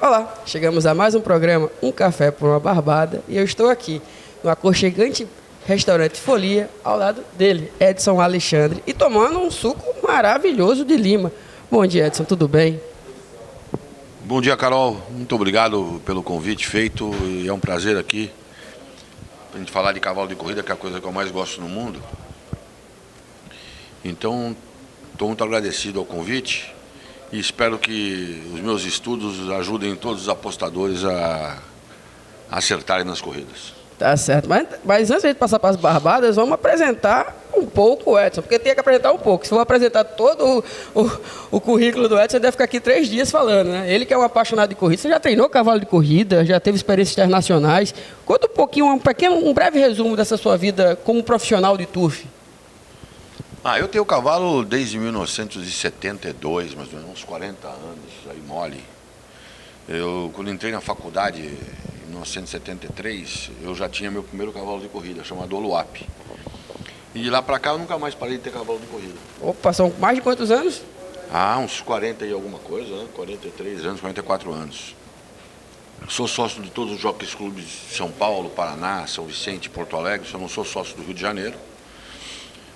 Olá, chegamos a mais um programa, Um Café por uma Barbada, e eu estou aqui no aconchegante restaurante Folia, ao lado dele, Edson Alexandre, e tomando um suco maravilhoso de lima. Bom dia, Edson, tudo bem? Bom dia, Carol. Muito obrigado pelo convite feito, e é um prazer aqui para a gente falar de cavalo de corrida, que é a coisa que eu mais gosto no mundo. Então, estou muito agradecido ao convite e espero que os meus estudos ajudem todos os apostadores a acertarem nas corridas. Tá certo, mas antes de passar para as barbadas, vamos apresentar um pouco o Edson, porque tem que apresentar um pouco. Se for apresentar todo o currículo do Edson, você deve ficar aqui 3 dias falando, né? Ele que é um apaixonado de corrida, você já treinou cavalo de corrida, já teve experiências internacionais. Conta um pouquinho, um breve resumo dessa sua vida como profissional de turf. Eu tenho cavalo desde 1972, mais ou menos, uns 40 anos, aí mole. Quando entrei na faculdade, em 1973, eu já tinha meu primeiro cavalo de corrida, chamado Oluape. E de lá pra cá eu nunca mais parei de ter cavalo de corrida. Opa, são mais de quantos anos? Uns 40 e alguma coisa, né? 43 anos, 44 anos. Sou sócio de todos os jockeys clubes de São Paulo, Paraná, São Vicente, Porto Alegre. Só não sou sócio do Rio de Janeiro.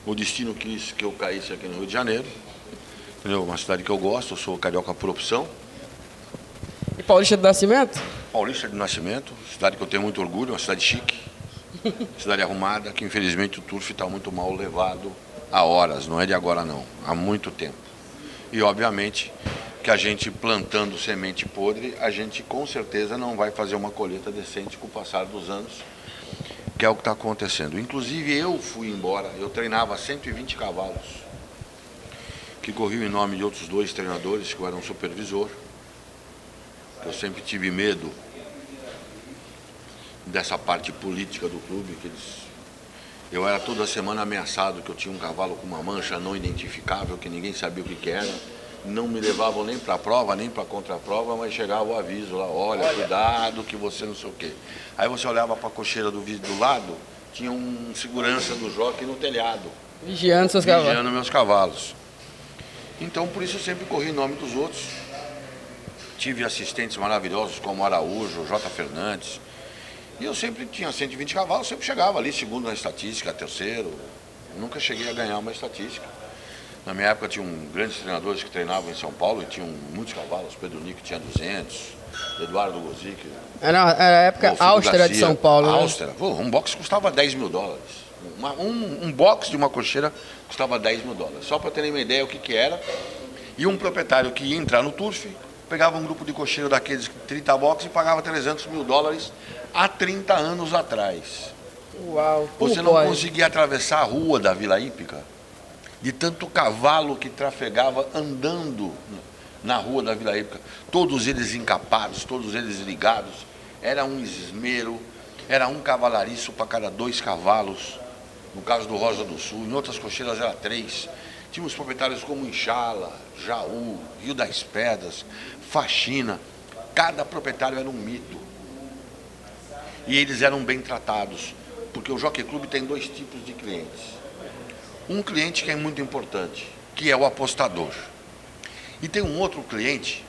O destino quis que eu caísse aqui no Rio de Janeiro. Entendeu? Uma cidade que eu gosto, eu sou carioca por opção. E Paulista do Nascimento? Paulista de Nascimento, cidade que eu tenho muito orgulho, uma cidade chique, cidade arrumada, que infelizmente o turf está muito mal levado há horas, não é de agora não, há muito tempo. E obviamente que a gente plantando semente podre, a gente com certeza não vai fazer uma colheita decente com o passar dos anos, que é o que está acontecendo. Inclusive eu fui embora, eu treinava 120 cavalos, que corriam em nome de outros 2 treinadores, que eu era um supervisor. Eu sempre tive medo dessa parte política do clube, eu era toda semana ameaçado que eu tinha um cavalo com uma mancha não identificável, que ninguém sabia o que era. Não me levavam nem para a prova, nem para a contraprova, mas chegava o aviso lá, olha, cuidado que você não sei o quê. Aí você olhava para a cocheira do lado, tinha um segurança do jockey no telhado. Vigiando seus cavalos. Vigiando meus cavalos. Então, por isso eu sempre corri em nome dos outros. Tive assistentes maravilhosos como Araújo, J. Fernandes. E eu sempre tinha 120 cavalos, sempre chegava ali, segundo na estatística, terceiro. Eu nunca cheguei a ganhar uma estatística. Na minha época tinha grandes treinadores que treinavam em São Paulo e tinham muitos cavalos. Pedro Nico tinha 200, Eduardo Gozic. Era a época austera de São Paulo, né? Austera. Um box custava $10 mil. Um box de uma cocheira custava $10 mil. Só para terem uma ideia o que era. E um proprietário que ia entrar no turf, pegava um grupo de cocheiro daqueles 30 boxes e pagava $300 mil há 30 anos atrás. Uau! Você não conseguia atravessar a rua da Vila Hípica de tanto cavalo que trafegava andando na rua da Vila Hípica. Todos eles encapados, todos eles ligados. Era um esmero, era um cavalariço para cada 2 cavalos. No caso do Rosa do Sul, em outras cocheiras era 3. Tínhamos proprietários como Inchala, Jaú, Rio das Pedras, Faxina. Cada proprietário era um mito. E eles eram bem tratados, porque o Jockey Club tem 2 tipos de clientes. Um cliente que é muito importante, que é o apostador. E tem um outro cliente,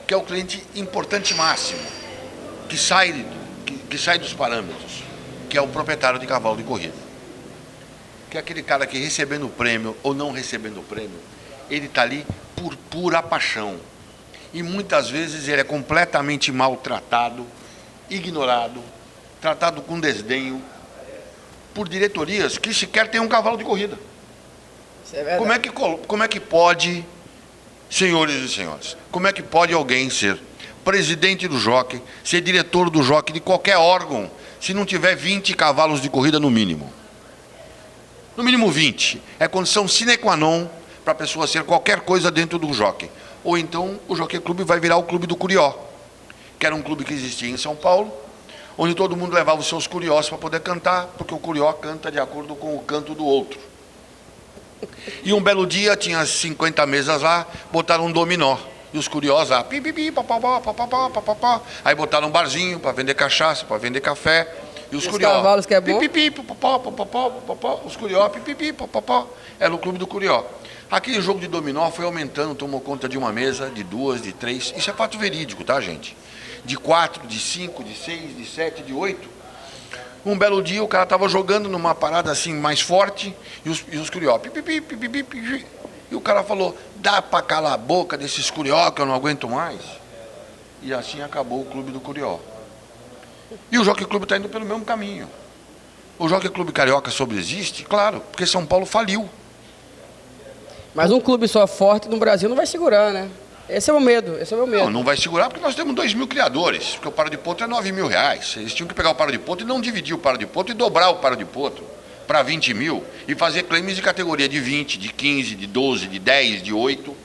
que é o cliente importante máximo, que sai dos parâmetros, que é o proprietário de cavalo de corrida. Que é aquele cara que recebendo o prêmio ou não recebendo o prêmio, ele está ali por pura paixão. E muitas vezes ele é completamente maltratado, ignorado, tratado com desdenho, por diretorias que sequer tem um cavalo de corrida. Isso é verdade. Como é que pode, senhores e senhoras, como é que pode alguém ser presidente do jockey, ser diretor do jockey de qualquer órgão, se não tiver 20 cavalos de corrida no mínimo? No mínimo 20. É condição sine qua non para a pessoa ser qualquer coisa dentro do jockey. Ou então o Jockey Clube vai virar o Clube do Curió, que era um clube que existia em São Paulo, onde todo mundo levava os seus curiós para poder cantar, porque o curió canta de acordo com o canto do outro. E um belo dia, tinha 50 mesas lá, botaram um dominó. E os curiós lá, pipipi, papapá, papapá, papapá. Aí botaram um barzinho para vender cachaça, para vender café. E os curió, cavalos que é bom? pipipi, papapá, papapá, papapá. Os curió, pipipi, papapá. Era o Clube do Curió. Aquele jogo de dominó foi aumentando, tomou conta de uma mesa, de 2, de 3. Isso é fato verídico, tá, gente? De 4, de 5, de 6, de 7, de 8. Um belo dia o cara estava jogando numa parada assim mais forte e os curió. E o cara falou, dá para calar a boca desses curió que eu não aguento mais. E assim acabou o clube do curió. E o Jockey Clube está indo pelo mesmo caminho. O Jockey Clube Carioca sobreexiste, claro, porque São Paulo faliu. Mas um clube só forte no Brasil não vai segurar, né? Esse é o medo, esse é o meu medo. Não vai segurar porque nós temos 2.000 criadores, porque o paro de potro é R$9.000. Eles tinham que pegar o paro de potro e não dividir o paro de potro e dobrar o paro de potro para 20 mil e fazer claims de categoria de 20, de 15, de 12, de 10, de 8,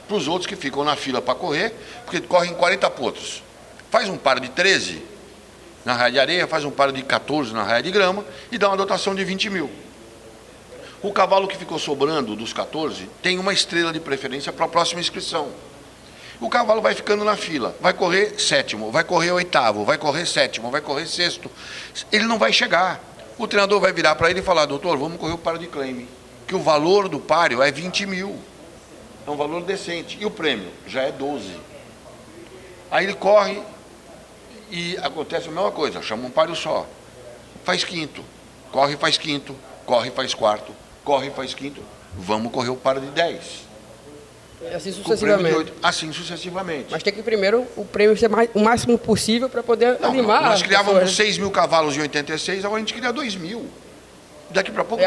para os outros que ficam na fila para correr, porque correm 40 potros. Faz um paro de 13 na raia de areia, faz um paro de 14 na raia de grama e dá uma dotação de 20 mil. O cavalo que ficou sobrando dos 14 tem uma estrela de preferência para a próxima inscrição. O cavalo vai ficando na fila, vai correr 7º, vai correr 8º, vai correr 7º, vai correr 6º. Ele não vai chegar. O treinador vai virar para ele e falar, doutor, vamos correr o páreo de claim, que o valor do páreo é 20 mil. É um valor decente. E o prêmio já é 12. Aí ele corre e acontece a mesma coisa, chama um páreo só. Faz quinto, corre e faz quinto, corre e faz quarto, corre e faz quinto. Vamos correr o páreo de 10. Assim sucessivamente. Assim sucessivamente. Mas tem que primeiro o prêmio ser o máximo possível para poder animar. Nós criávamos 6 mil cavalos em 86, agora a gente cria 2.000. Daqui para pouco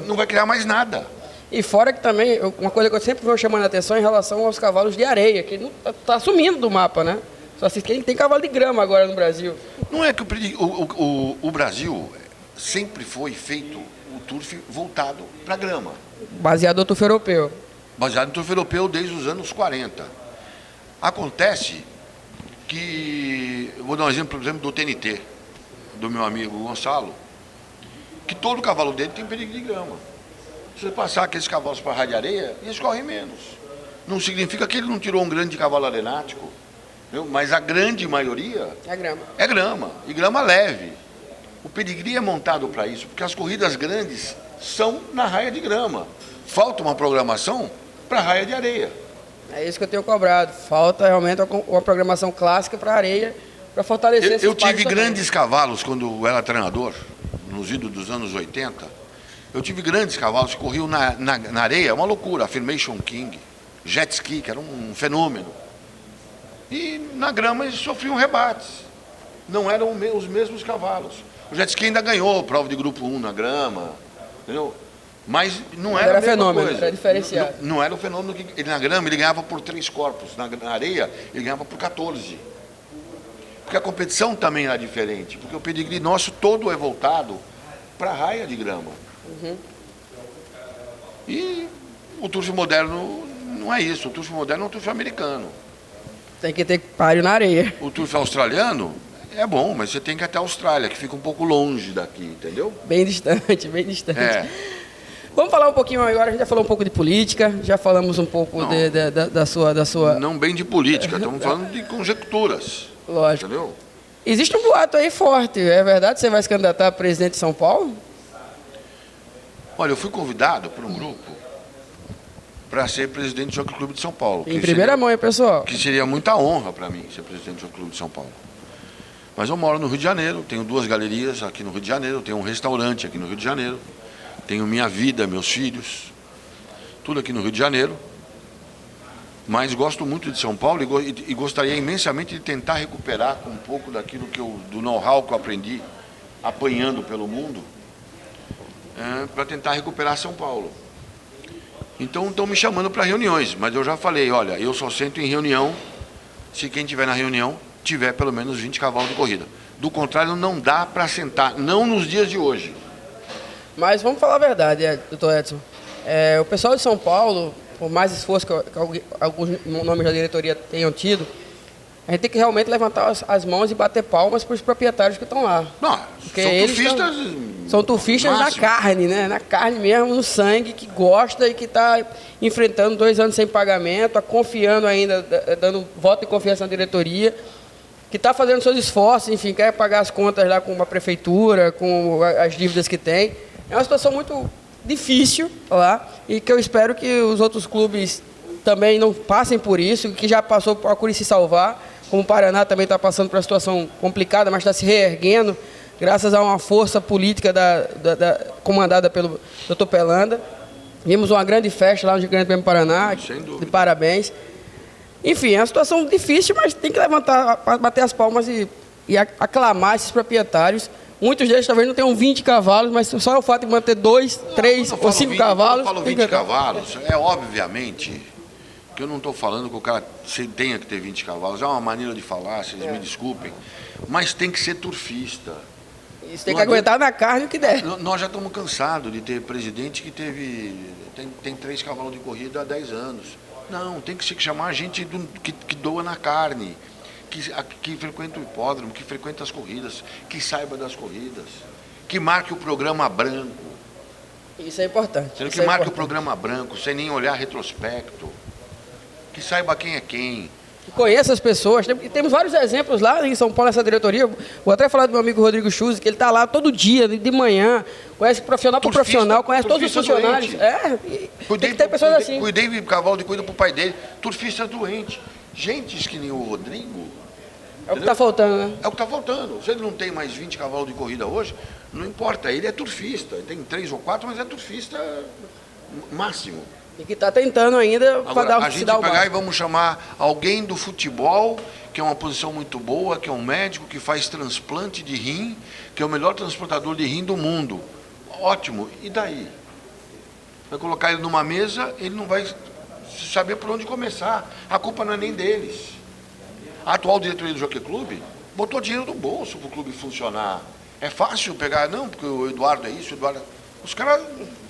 não vai criar mais nada. E fora que também, uma coisa que eu sempre vou chamando a atenção em relação aos cavalos de areia, que está sumindo do mapa, né? Só se tem cavalo de grama agora no Brasil. Não é que o Brasil sempre foi feito o turf voltado para grama. Baseado no turf europeu. Baseado no turf europeu desde os anos 40. Acontece que, vou dar um exemplo, por exemplo, do TNT, do meu amigo Gonçalo, que todo cavalo dele tem perigo de grama. Se você passar aqueles cavalos para a raia de areia, eles correm menos. Não significa que ele não tirou um grande cavalo arenático, viu? Mas a grande maioria é grama, e grama leve. O pedigree é montado para isso, porque as corridas grandes são na raia de grama. Falta uma programação para a raia de areia. É isso que eu tenho cobrado. Falta realmente uma programação clássica para a areia, para fortalecer esses Eu tive grandes cavalos quando eu era treinador, nos idos dos anos 80. Eu tive grandes cavalos que corriam na areia, uma loucura. Affirmation King, Jet Ski, que era um fenômeno. E na grama eles sofriam rebates. Não eram os mesmos cavalos. O Jet Ski ainda ganhou prova de grupo 1 na grama, entendeu? Mas não era a mesma fenômeno, coisa. era diferenciado. Não era o fenômeno que ele, na grama ele ganhava por 3 corpos, na areia ele ganhava por 14. Porque a competição também era diferente, porque o pedigree nosso todo é voltado para a raia de grama. Uhum. E o turf moderno não é isso, o turf moderno é um turf americano. Tem que ter páreo na areia. O turf australiano é bom, mas você tem que ir até a Austrália, que fica um pouco longe daqui, entendeu? Bem distante, bem distante. É. Vamos falar um pouquinho agora, a gente já falou um pouco de política, já falamos um pouco da sua... Não bem de política, estamos falando de conjecturas. Lógico. Entendeu? Existe um boato aí forte, é verdade? Você vai se candidatar a presidente de São Paulo? Olha, eu fui convidado por um grupo para ser presidente do Jockey Clube de São Paulo. Em primeira mão, hein, pessoal? Que seria muita honra para mim ser presidente do Jockey Clube de São Paulo. Mas eu moro no Rio de Janeiro, tenho 2 galerias aqui no Rio de Janeiro, tenho um restaurante aqui no Rio de Janeiro, tenho minha vida, meus filhos, tudo aqui no Rio de Janeiro. Mas gosto muito de São Paulo e gostaria imensamente de tentar recuperar um pouco daquilo do know-how que eu aprendi apanhando pelo mundo, para tentar recuperar São Paulo. Então estão me chamando para reuniões, mas eu já falei, olha, eu só sento em reunião se quem estiver na reunião tiver pelo menos 20 cavalos de corrida. Do contrário, não dá para sentar, não nos dias de hoje. Mas vamos falar a verdade, doutor Edson. O pessoal de São Paulo, por mais esforço que alguns nomes da diretoria tenham tido, a gente tem que realmente levantar as mãos e bater palmas para os proprietários que estão lá. Não, porque são eles turfistas. São turfistas na carne, né? Na carne mesmo, no sangue, que gosta e que está enfrentando 2 anos sem pagamento, confiando ainda, dando voto de confiança na diretoria, que está fazendo seus esforços, enfim, quer pagar as contas lá com a prefeitura, com as dívidas que tem. É uma situação muito difícil lá e que eu espero que os outros clubes também não passem por isso, que já passou, procure se salvar, como o Paraná também está passando por uma situação complicada, mas está se reerguendo, graças a uma força política comandada pelo Dr. Pelanda. Vimos uma grande festa lá no Grande Prêmio Paraná, de parabéns. Enfim, é uma situação difícil, mas tem que levantar, bater as palmas e aclamar esses proprietários. Muitos deles talvez não tenham 20 cavalos, mas só o fato de manter 2, 3 ou 5 cavalos... Quando eu falo 20 cavalos, é obviamente que eu não estou falando que o cara tenha que ter 20 cavalos. É uma maneira de falar, vocês me desculpem, mas tem que ser turfista. Isso tem que aguentar na carne o que der. Nós já estamos cansados de ter presidente que tem 3 cavalos de corrida há 10 anos. Não, tem que chamar a gente que doa na carne, que frequenta o hipódromo, que frequenta as corridas, que saiba das corridas, que marque o programa branco. Isso é importante. Que marque o programa branco, sem nem olhar retrospecto. Que saiba quem é quem. Que conheça as pessoas. Temos vários exemplos lá em São Paulo, nessa diretoria. Vou até falar do meu amigo Rodrigo Chuzzi, que ele está lá todo dia, de manhã, conhece profissional por profissional, conhece todos os funcionários. Tem que ter pessoas assim. Cuidei de cavalo de cuida para o pai dele, turfista doente. Gente que nem o Rodrigo. É o que está faltando, né? É o que está faltando. Se ele não tem mais 20 cavalos de corrida hoje, não importa, ele é turfista. Ele tem 3 ou 4, mas é turfista máximo. E que está tentando ainda para dar a gente pegar e vamos chamar alguém do futebol, que é uma posição muito boa, que é um médico que faz transplante de rim, que é o melhor transportador de rim do mundo. Ótimo. E daí? Vai colocar ele numa mesa, ele não vai saber por onde começar. A culpa não é nem deles. A atual diretoria do Jockey Club botou dinheiro do bolso para o clube funcionar. É fácil pegar, não, porque o Eduardo é isso, o Eduardo... Os caras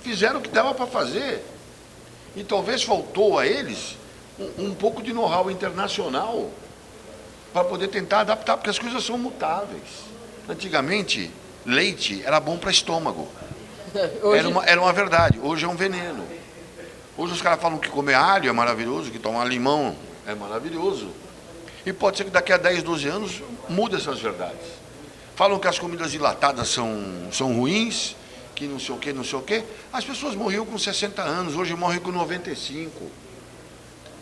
fizeram o que dava para fazer. E talvez faltou a eles um pouco de know-how internacional para poder tentar adaptar, porque as coisas são mutáveis. Antigamente, leite era bom para estômago. Era uma verdade. Hoje é um veneno. Hoje os caras falam que comer alho é maravilhoso, que tomar limão é maravilhoso. E pode ser que daqui a 10, 12 anos mude essas verdades. Falam que as comidas enlatadas são ruins, que não sei o que, não sei o que. As pessoas morriam com 60 anos, hoje morrem com 95.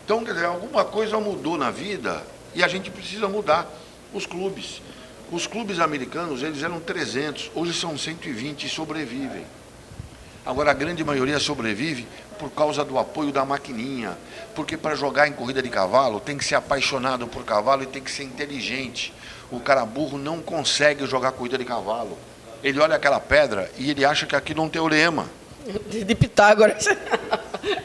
Então, quer dizer, alguma coisa mudou na vida e a gente precisa mudar. Os clubes americanos, eles eram 300, hoje são 120 e sobrevivem. Agora, a grande maioria sobrevive por causa do apoio da maquininha, porque para jogar em corrida de cavalo tem que ser apaixonado por cavalo e tem que ser inteligente. O cara burro não consegue jogar corrida de cavalo. Ele olha aquela pedra e ele acha que aqui não tem teorema. De Pitágoras.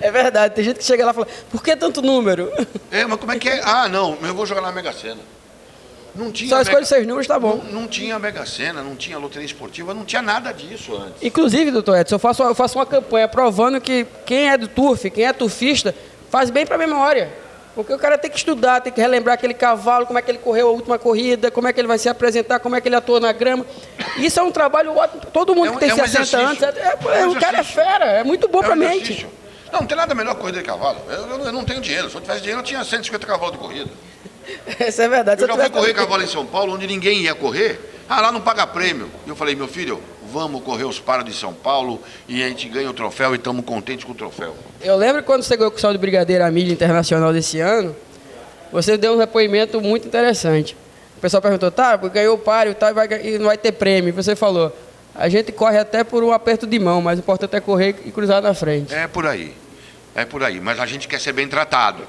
É verdade, tem gente que chega lá e fala, por que tanto número? Mas como é que é? Ah, não, eu vou jogar na Mega Sena. Não tinha só escolhe 6 números, tá bom. Não tinha Mega Sena, não tinha loteria esportiva, não tinha nada disso antes. Inclusive, doutor Edson, eu faço uma campanha provando que quem é do turf, quem é turfista, faz bem para a memória. Porque o cara tem que estudar, tem que relembrar aquele cavalo, como é que ele correu a última corrida, como é que ele vai se apresentar, como é que ele atuou na grama. Isso é um trabalho ótimo. Todo mundo que tem 60 anos, o cara é fera, é muito bom para a mente. Não tem nada melhor que corrida de cavalo. Eu não tenho dinheiro. Se eu tivesse dinheiro, eu tinha 150 cavalos de corrida. Isso é verdade. Eu já fui correr cavalo em São Paulo, onde ninguém ia correr. Lá não paga prêmio. E eu falei, meu filho, vamos correr os paros de São Paulo e a gente ganha o troféu e estamos contentes com o troféu. Eu lembro que quando você ganhou com o Sal de Brigadeiro a mídia internacional desse ano, você deu um depoimento muito interessante. O pessoal perguntou, ganhou o páreo e não vai ter prêmio. Você falou, a gente corre até por um aperto de mão, mas o importante é correr e cruzar na frente. É por aí. Mas a gente quer ser bem tratado.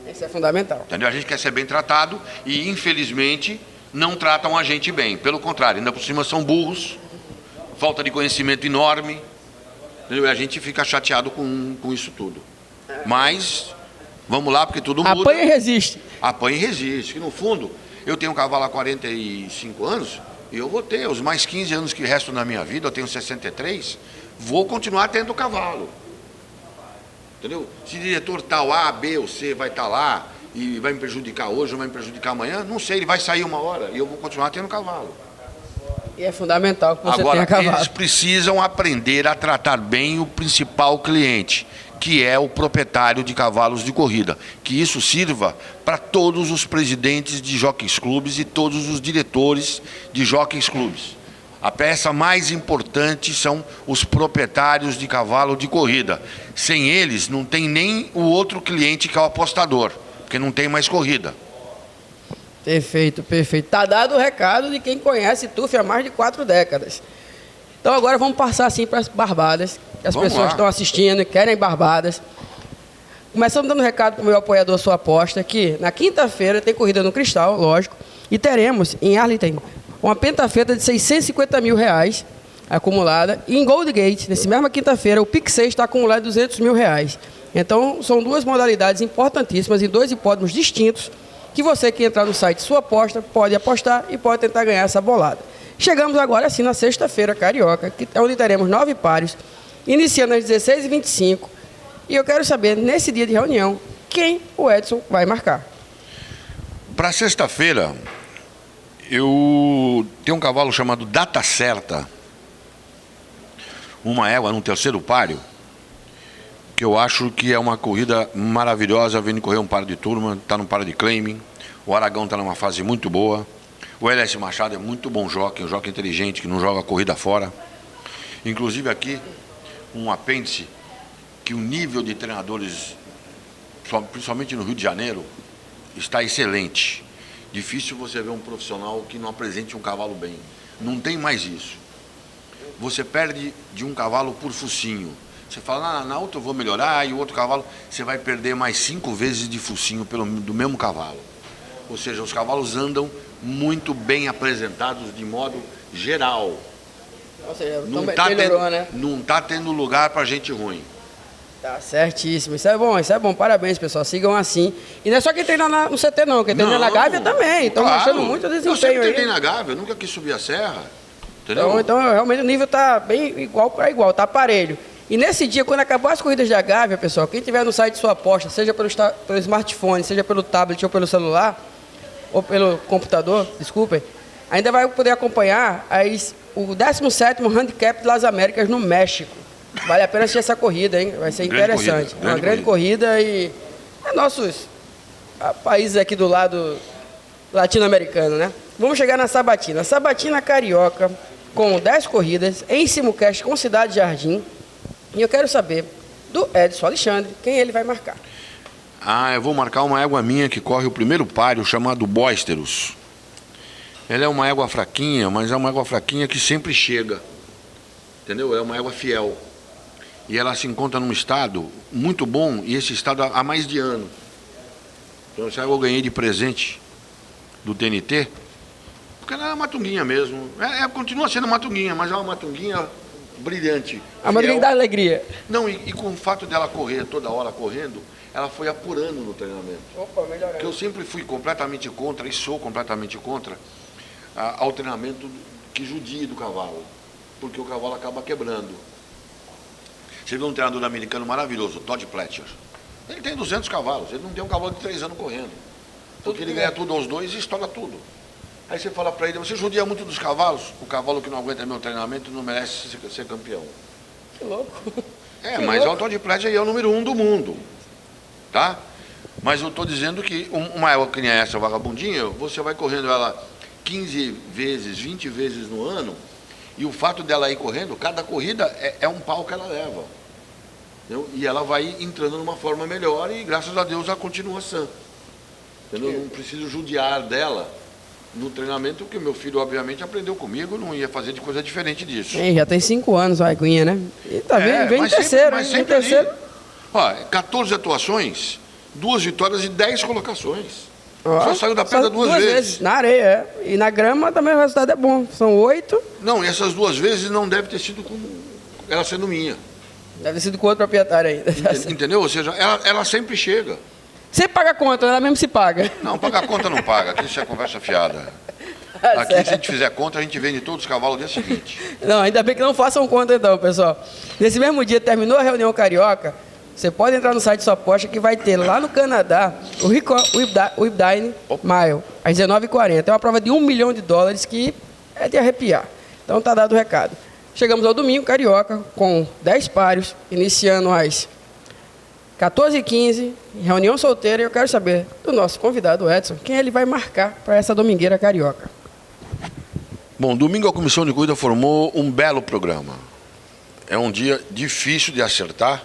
Isso é fundamental. Entendeu? A gente quer ser bem tratado e, infelizmente, não tratam a gente bem. Pelo contrário, ainda por cima são burros, falta de conhecimento enorme. Entendeu? E a gente fica chateado com isso tudo. Mas, vamos lá, porque tudo muda. Apanha e resiste. Apanha e resiste. Que, no fundo, eu tenho um cavalo há 45 anos e eu vou ter os mais 15 anos que restam na minha vida, eu tenho 63, vou continuar tendo cavalo. Entendeu? Se diretor tal A, B ou C vai estar lá e vai me prejudicar hoje ou vai me prejudicar amanhã, não sei, ele vai sair uma hora e eu vou continuar tendo cavalo. E é fundamental que você tenha cavalo. Agora, eles precisam aprender a tratar bem o principal cliente, que é o proprietário de cavalos de corrida. Que isso sirva para todos os presidentes de jockeys clubes e todos os diretores de jockeys clubes. A peça mais importante são os proprietários de cavalo de corrida. Sem eles, não tem nem o outro cliente que é o apostador, porque não tem mais corrida. Perfeito, perfeito. Tá dado o recado de quem conhece TUF há mais de 4 décadas. Então agora vamos passar assim para as barbadas, que as pessoas estão assistindo e querem barbadas. Começamos dando recado para o meu apoiador Sua Aposta, que na quinta-feira tem corrida no Cristal, lógico, e teremos em Arlington uma pentafeta de R$650 mil acumulada. E em Gold Gate, nessa mesma quinta-feira, o PIC6 está acumulado de R$200 mil. Então, são duas modalidades importantíssimas e 2 hipódromos distintos que você que entrar no site Sua Aposta pode apostar e pode tentar ganhar essa bolada. Chegamos agora sim na sexta-feira carioca, que é onde teremos 9 páreos, iniciando às 16h25. E eu quero saber, nesse dia de reunião, quem o Edson vai marcar. Para sexta-feira, eu tenho um cavalo chamado Data Certa, uma égua no terceiro páreo, que eu acho que é uma corrida maravilhosa, vindo correr um páreo de turma, está no páreo de claiming, o Aragão está numa fase muito boa, o LS Machado é muito bom jockey, um jockey inteligente, que não joga a corrida fora. Inclusive aqui, um apêndice, que o nível de treinadores, principalmente no Rio de Janeiro, está excelente. Difícil você ver um profissional que não apresente um cavalo bem. Não tem mais isso. Você perde de um cavalo por focinho. Você fala, na outra eu vou melhorar, e o outro cavalo, você vai perder mais 5 vezes de focinho do mesmo cavalo. Ou seja, os cavalos andam muito bem apresentados de modo geral. Ou seja, não está tendo lugar para gente ruim. Tá certíssimo, isso é bom, parabéns pessoal, sigam assim. E não é só quem treina no CT não, quem treina na Gávea também, estão mostrando muito desempenho. Eu sempre aí. treinei na Gávea, eu nunca quis subir a serra, entendeu? Então realmente o nível tá bem igual para igual, tá parelho. E nesse dia, quando acabar as corridas da Gávea, pessoal, quem tiver no site Sua Aposta, seja pelo smartphone, seja pelo tablet ou pelo celular, ou pelo computador, desculpem, ainda vai poder acompanhar o 17º Handicap das Américas no México. Vale a pena assistir essa corrida, hein? Vai ser interessante. É uma grande corrida e é nossos países aqui do lado latino-americano, né? Vamos chegar na Sabatina. Sabatina Carioca, com 10 corridas, em simulcast com Cidade Jardim. E eu quero saber do Edson Alexandre, quem ele vai marcar. Eu vou marcar uma égua minha que corre o primeiro páreo, chamado Boisterus. Ela é uma égua fraquinha, mas é uma égua fraquinha que sempre chega. Entendeu? É uma égua fiel. E ela se encontra num estado muito bom, e esse estado há mais de ano. Então essa égua eu ganhei de presente do TNT, porque ela é uma matunguinha mesmo. Continua sendo matunguinha, mas é uma matunguinha brilhante. A matunguinha dá alegria. Não, e com o fato dela correr toda hora correndo, ela foi apurando no treinamento. Opa, melhorando. Porque eu sempre fui completamente contra, e sou completamente contra, ao treinamento que judia do cavalo. Porque o cavalo acaba quebrando. Você vê um treinador americano maravilhoso, Todd Pletcher. Ele tem 200 cavalos, ele não tem um cavalo de 3 anos correndo. Porque ele ganha tudo aos 2 e estoura tudo. Aí você fala para ele, você judia muito dos cavalos, o cavalo que não aguenta meu treinamento não merece ser campeão. Que louco. Mas o Todd Pletcher é o número 1 do mundo. Tá? Mas eu estou dizendo que uma égua que nem essa vagabundinha, você vai correndo ela 15 vezes, 20 vezes no ano. E o fato dela ir correndo, cada corrida é um pau que ela leva. Entendeu? E ela vai entrando numa forma melhor e, graças a Deus, ela continua sã. Entendeu? Eu não preciso judiar dela no treinamento, porque meu filho, obviamente, aprendeu comigo, não ia fazer de coisa diferente disso. Já tem 5 anos a Aguinha, né? E tá vem em terceiro. Mas sempre terceiro. 14 atuações, 2 vitórias e 10 colocações. Só saiu da pedra 2 vezes. Na areia, E na grama também o resultado é bom. São 8. Não, e essas 2 vezes não deve ter sido com ela sendo minha. Deve ter sido com outro proprietário ainda. Entendeu? Ou seja, ela sempre chega. Você paga a conta, ela mesmo se paga. Não, pagar a conta não paga. Aqui isso é conversa fiada. Aqui, se a gente fizer conta, a gente vende todos os cavalos do dia seguinte. Não, ainda bem que não façam conta então, pessoal. Nesse mesmo dia, terminou a reunião carioca, você pode entrar no site Sua Aposta, que vai ter lá no Canadá o Whipdine Mile, às 19h40. É uma prova de $1 milhão que é de arrepiar. Então tá dado o recado. Chegamos ao domingo carioca, com 10 páreos, iniciando às 14h15, reunião solteira. E eu quero saber do nosso convidado, Edson, quem ele vai marcar para essa domingueira carioca. Bom, domingo a Comissão de Corrida formou um belo programa. É um dia difícil de acertar,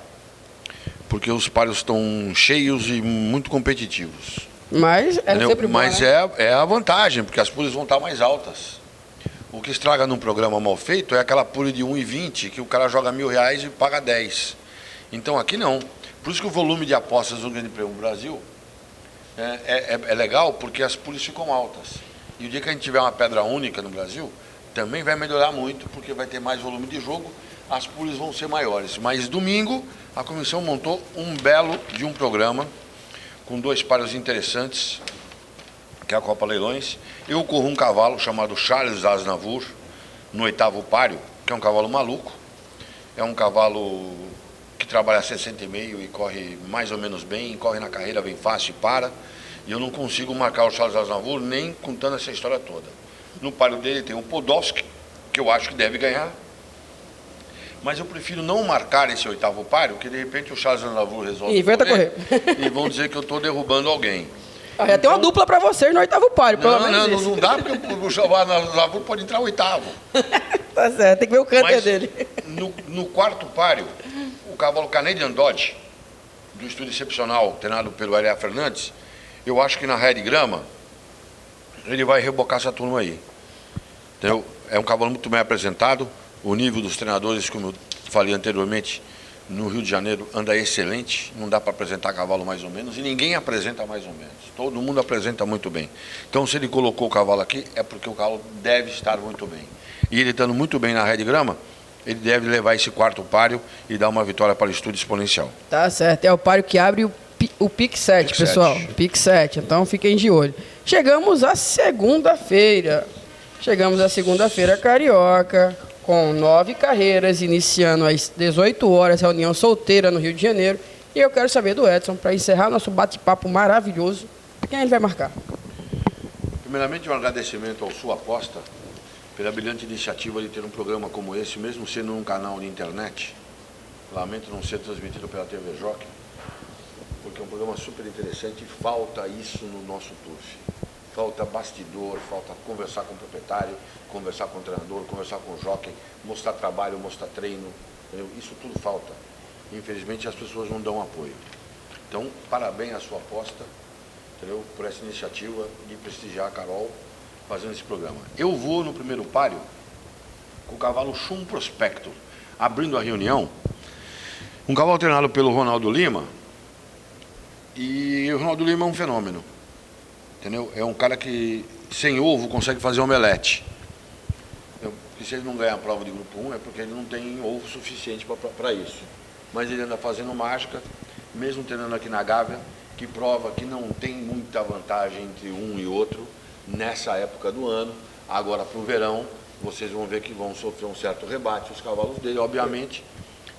porque os páreos estão cheios e muito competitivos. Mas é sempre bom, Mas né? é a vantagem, porque as pules vão estar mais altas. O que estraga num programa mal feito é aquela pule de 1,20 que o cara joga R$1.000 e paga 10. Então aqui não. Por isso que o volume de apostas do Grande Prêmio Brasil é legal, porque as pules ficam altas. E o dia que a gente tiver uma pedra única no Brasil, também vai melhorar muito, porque vai ter mais volume de jogo, as pules vão ser maiores. Mas domingo, a comissão montou um belo de um programa, com 2 páreos interessantes, que é a Copa Leilões. Eu corro um cavalo chamado Charles Aznavour, no 8º páreo, que é um cavalo maluco. É um cavalo que trabalha 60,5 e corre mais ou menos bem, corre na carreira bem fácil e para. E eu não consigo marcar o Charles Aznavour nem contando essa história toda. No páreo dele tem o Podolski, que eu acho que deve ganhar. Mas eu prefiro não marcar esse 8º páreo, porque de repente o Charles Aznavour resolve correr. E vão dizer que eu estou derrubando alguém. Já tem uma dupla para vocês no 8º páreo, pelo menos não dá, porque o Charles Aznavour pode entrar 8º. Tá certo, tem que ver o canter dele. No 4º páreo, o cavalo Canadian Dodge, do estudo excepcional, treinado pelo L.A. Fernandes, eu acho que na Red Grama, ele vai rebocar essa turma aí. Entendeu? É um cavalo muito bem apresentado. O nível dos treinadores, como eu falei anteriormente, no Rio de Janeiro anda excelente. Não dá para apresentar cavalo mais ou menos. E ninguém apresenta mais ou menos. Todo mundo apresenta muito bem. Então, se ele colocou o cavalo aqui, é porque o cavalo deve estar muito bem. E ele estando muito bem na Red Grama, ele deve levar esse 4º páreo e dar uma vitória para o estudo exponencial. Tá certo. É o páreo que abre o Pique 7, pessoal. Pique 7. Então, fiquem de olho. Chegamos à segunda-feira. Carioca, com 9 carreiras, iniciando às 18 horas, reunião solteira no Rio de Janeiro. E eu quero saber do Edson, para encerrar nosso bate-papo maravilhoso, quem ele vai marcar? Primeiramente, um agradecimento ao Sua Aposta pela brilhante iniciativa de ter um programa como esse, mesmo sendo um canal de internet. Lamento não ser transmitido pela TV Jockey, porque é um programa super interessante e falta isso no nosso turf. Falta bastidor, falta conversar com o proprietário, conversar com o treinador, conversar com o jockey, mostrar trabalho, mostrar treino, entendeu? Isso tudo falta. Infelizmente as pessoas não dão apoio. Então, parabéns à Sua Aposta, entendeu? Por essa iniciativa de prestigiar a Carol fazendo esse programa. Eu vou no primeiro páreo com o cavalo Chum Prospector, abrindo a reunião, um cavalo treinado pelo Ronaldo Lima, e o Ronaldo Lima é um fenômeno. Entendeu? É um cara que, sem ovo, consegue fazer omelete. E se ele não ganhar a prova de grupo 1, é porque ele não tem ovo suficiente para isso. Mas ele anda fazendo mágica, mesmo treinando aqui na Gávea, que prova que não tem muita vantagem entre um e outro nessa época do ano. Agora, para o verão, vocês vão ver que vão sofrer um certo rebate, os cavalos dele, obviamente.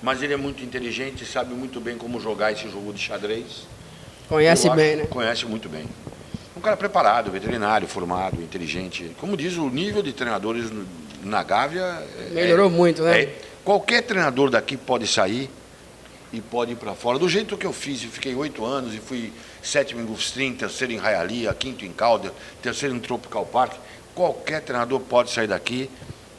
Mas ele é muito inteligente, sabe muito bem como jogar esse jogo de xadrez. Conhece bem, né? Conhece muito bem. Um cara preparado, veterinário, formado, inteligente. Como diz, o nível de treinadores na Gávea... Melhorou muito, né? Qualquer treinador daqui pode sair e pode ir para fora. Do jeito que eu fiz, eu fiquei 8 anos e fui 7º em Gulfstream, 3º em Hialeah, 5º em Calder, 3º em Tropical Park. Qualquer treinador pode sair daqui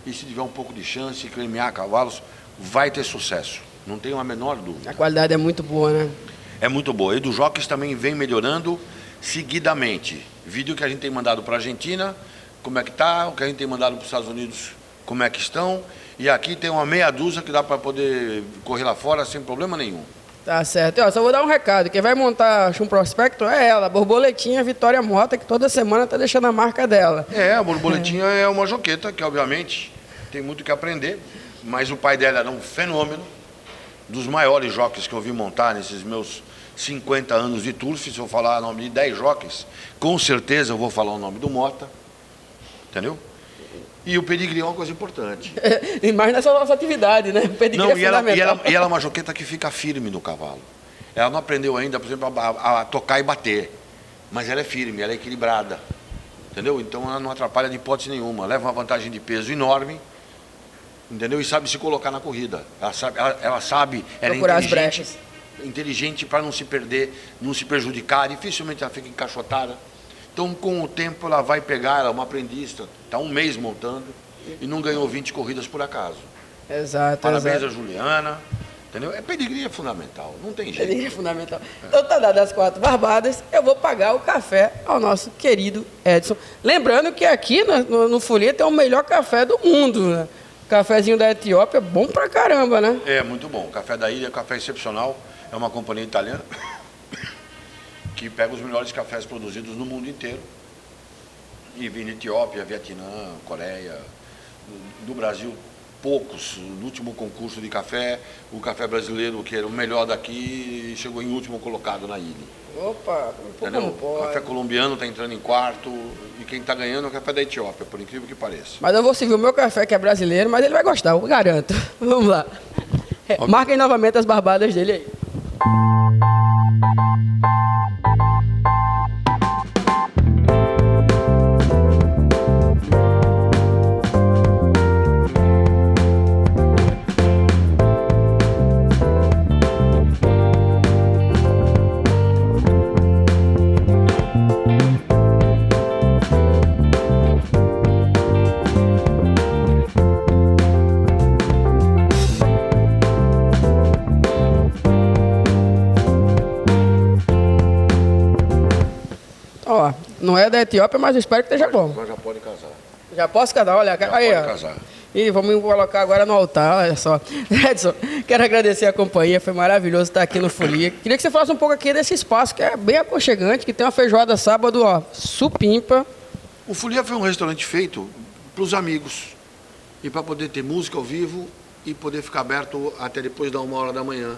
e, se tiver um pouco de chance, cremear cavalos, vai ter sucesso. Não tenho a menor dúvida. A qualidade é muito boa, né? É muito boa. E dos jockeys também vem melhorando seguidamente. Vídeo que a gente tem mandado para a Argentina, como é que está, o que a gente tem mandado para os Estados Unidos, como é que estão. E aqui tem uma meia dúzia que dá para poder correr lá fora sem problema nenhum. Tá certo. E, ó, só vou dar um recado. Quem vai montar Chum Prospector é ela, a Borboletinha Vitória Mota, que toda semana tá deixando a marca dela. A Borboletinha é uma joqueta que, obviamente, tem muito que aprender. Mas o pai dela era um fenômeno, dos maiores jockeys que eu vi montar nesses meus 50 anos de turf. Se eu falar o nome de 10 jockeys, com certeza eu vou falar o nome do Mota, entendeu? E o pedigree é uma coisa importante. E mais nessa nossa atividade, né? O pedigree é fundamental. E ela é uma joqueta que fica firme no cavalo. Ela não aprendeu ainda, por exemplo, a tocar e bater, mas ela é firme, ela é equilibrada, entendeu? Então ela não atrapalha de hipótese nenhuma, leva uma vantagem de peso enorme, entendeu? E sabe se colocar na corrida. Ela sabe, ela procurar é as brechas. Inteligente para não se perder, não se prejudicar, dificilmente ela fica encaixotada. Então, com o tempo, ela vai pegar, ela é uma aprendiz, está 1 mês montando, e não ganhou 20 corridas por acaso. Exato, Parabéns exato. a Juliana, entendeu? Pedigrí é fundamental, não tem jeito. Pedigrí é fundamental. Então tá dado as 4 barbadas, eu vou pagar o café ao nosso querido Edson. Lembrando que aqui no Folia tem o melhor café do mundo, né? O cafezinho da Etiópia é bom pra caramba, né? É, muito bom. O café da ilha é um café excepcional, é uma companhia italiana que pega os melhores cafés produzidos no mundo inteiro. E vem de Etiópia, Vietnã, Coreia, do Brasil, poucos. No último concurso de café, o café brasileiro, que era o melhor daqui, chegou em último colocado na ilha. Opa, como pode? O café colombiano está entrando em quarto, e quem está ganhando é o café da Etiópia, por incrível que pareça. Mas eu vou servir o meu café, que é brasileiro, mas ele vai gostar, eu garanto. Vamos lá. Marquem novamente as barbadas dele aí. Ó, não é da Etiópia, mas eu espero que esteja bom. Mas já pode casar. Já posso casar? Olha, Já aí, pode ó. casar. E vamos colocar agora no altar, olha só. Edson, quero agradecer a companhia, foi maravilhoso estar aqui no Folia. Queria que você falasse um pouco aqui desse espaço, que é bem aconchegante, que tem uma feijoada sábado, ó, supimpa. O Folia foi um restaurante feito para os amigos e para poder ter música ao vivo e poder ficar aberto até depois da 1h da manhã.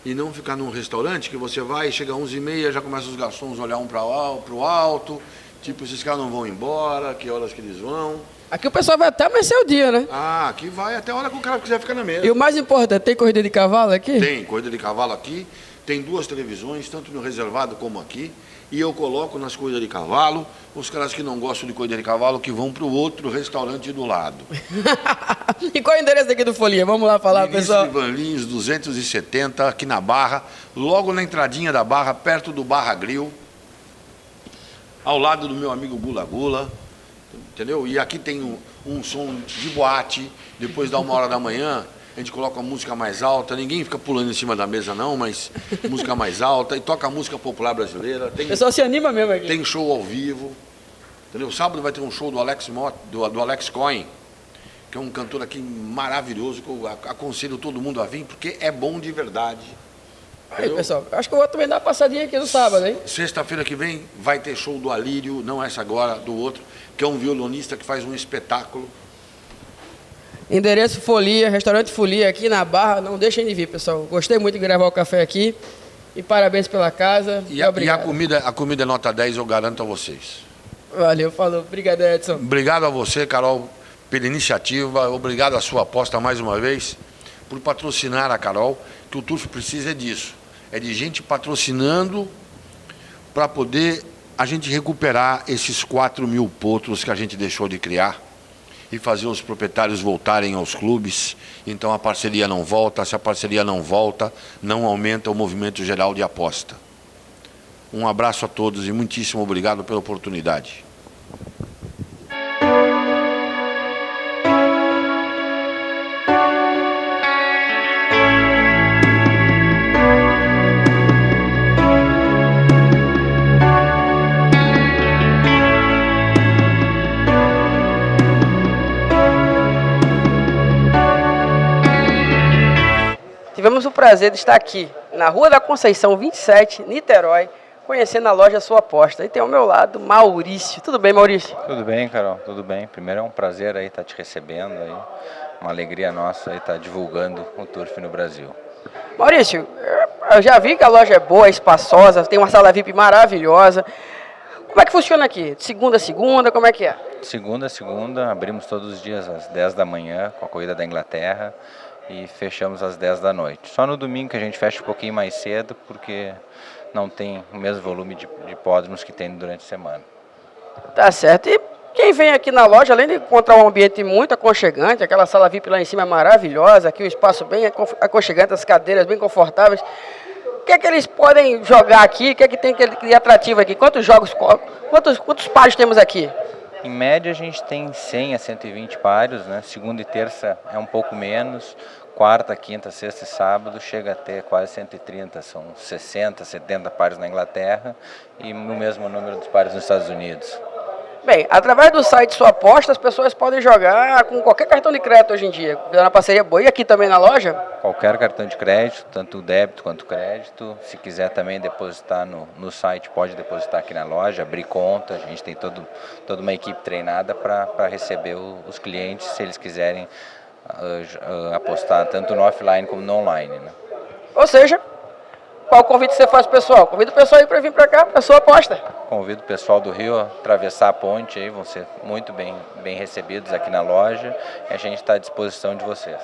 E não ficar num restaurante que você vai, chega às 11h30, já começa os garçons a olhar um para o alto, tipo, esses caras não vão embora, que horas que eles vão. Aqui o pessoal vai até amanhecer o dia, né? Ah, aqui vai até a hora que o cara quiser ficar na mesa. E o mais importante, tem corrida de cavalo aqui? Tem corrida de cavalo aqui, tem 2 televisões, tanto no reservado como aqui. E eu coloco nas corridas de cavalo, os caras que não gostam de corrida de cavalo, que vão para o outro restaurante do lado. E qual é o endereço aqui do Folia? Vamos lá falar, pessoal. Ivan Lins, 270, aqui na Barra, logo na entradinha da Barra, perto do Barra Grill, ao lado do meu amigo Gula Gula, entendeu? E aqui tem um som de boate, depois da 1h da manhã, a gente coloca a música mais alta, ninguém fica pulando em cima da mesa não, mas música mais alta, e toca a música popular brasileira. O pessoal se anima mesmo aqui. Tem show ao vivo, entendeu? Sábado vai ter um show do Alex Cohen, que é um cantor aqui maravilhoso, que eu aconselho todo mundo a vir, porque é bom de verdade. Aí, pessoal, acho que eu vou também dar uma passadinha aqui no sábado, hein? Sexta-feira que vem vai ter show do Alírio, não essa agora, do outro, que é um violonista que faz um espetáculo. Endereço Folia, restaurante Folia aqui na Barra, não deixem de vir, pessoal. Gostei muito de gravar o café aqui e parabéns pela casa. E a comida é nota 10, eu garanto a vocês. Valeu, falou. Obrigado, Edson. Obrigado a você, Carol, pela iniciativa, obrigado à sua aposta mais uma vez, por patrocinar a Carol, que o Turf precisa disso. É de gente patrocinando para poder a gente recuperar esses 4.000 potros que a gente deixou de criar e fazer os proprietários voltarem aos clubes. Então a parceria não volta, se a parceria não volta, não aumenta o movimento geral de aposta. Um abraço a todos e muitíssimo obrigado pela oportunidade. Tivemos o prazer de estar aqui, na Rua da Conceição 27, Niterói, conhecendo a loja Sua Aposta. E tem ao meu lado Maurício. Tudo bem, Maurício? Tudo bem, Carol, tudo bem. Primeiro é um prazer aí estar te recebendo, aí, uma alegria nossa aí estar divulgando o Turf no Brasil. Maurício, eu já vi que a loja é boa, é espaçosa, tem uma sala VIP maravilhosa. Como é que funciona aqui? De segunda a segunda, como é que é? Segunda a segunda, abrimos todos os dias às 10 da manhã com a corrida da Inglaterra e fechamos às 10 da noite. Só no domingo que a gente fecha um pouquinho mais cedo, porque não tem o mesmo volume de hipódromos que tem durante a semana. Tá certo. E quem vem aqui na loja, além de encontrar um ambiente muito aconchegante, aquela sala VIP lá em cima é maravilhosa, aqui o espaço bem aconchegante, as cadeiras bem confortáveis, o que é que eles podem jogar aqui? O que é que tem de atrativo aqui? Quantos jogos, quantos pares temos aqui? Em média a gente tem 100 a 120 pares, né? Segunda e terça é um pouco menos, quarta, quinta, sexta e sábado chega até quase 130, são 60, 70 pares na Inglaterra e o mesmo número dos pares nos Estados Unidos. Bem, através do site Sua Aposta, as pessoas podem jogar com qualquer cartão de crédito hoje em dia. Na parceria boa. E aqui também na loja? Qualquer cartão de crédito, tanto o débito quanto o crédito. Se quiser também depositar no site, pode depositar aqui na loja, abrir conta. A gente tem toda uma equipe treinada para receber os clientes, se eles quiserem apostar tanto no offline como no online, né? Ou seja, qual convite você faz, pessoal? Convida o pessoal aí para vir para cá, para Sua Aposta. Convido o pessoal do Rio a atravessar a ponte, aí vão ser muito bem recebidos aqui na loja e a gente está à disposição de vocês.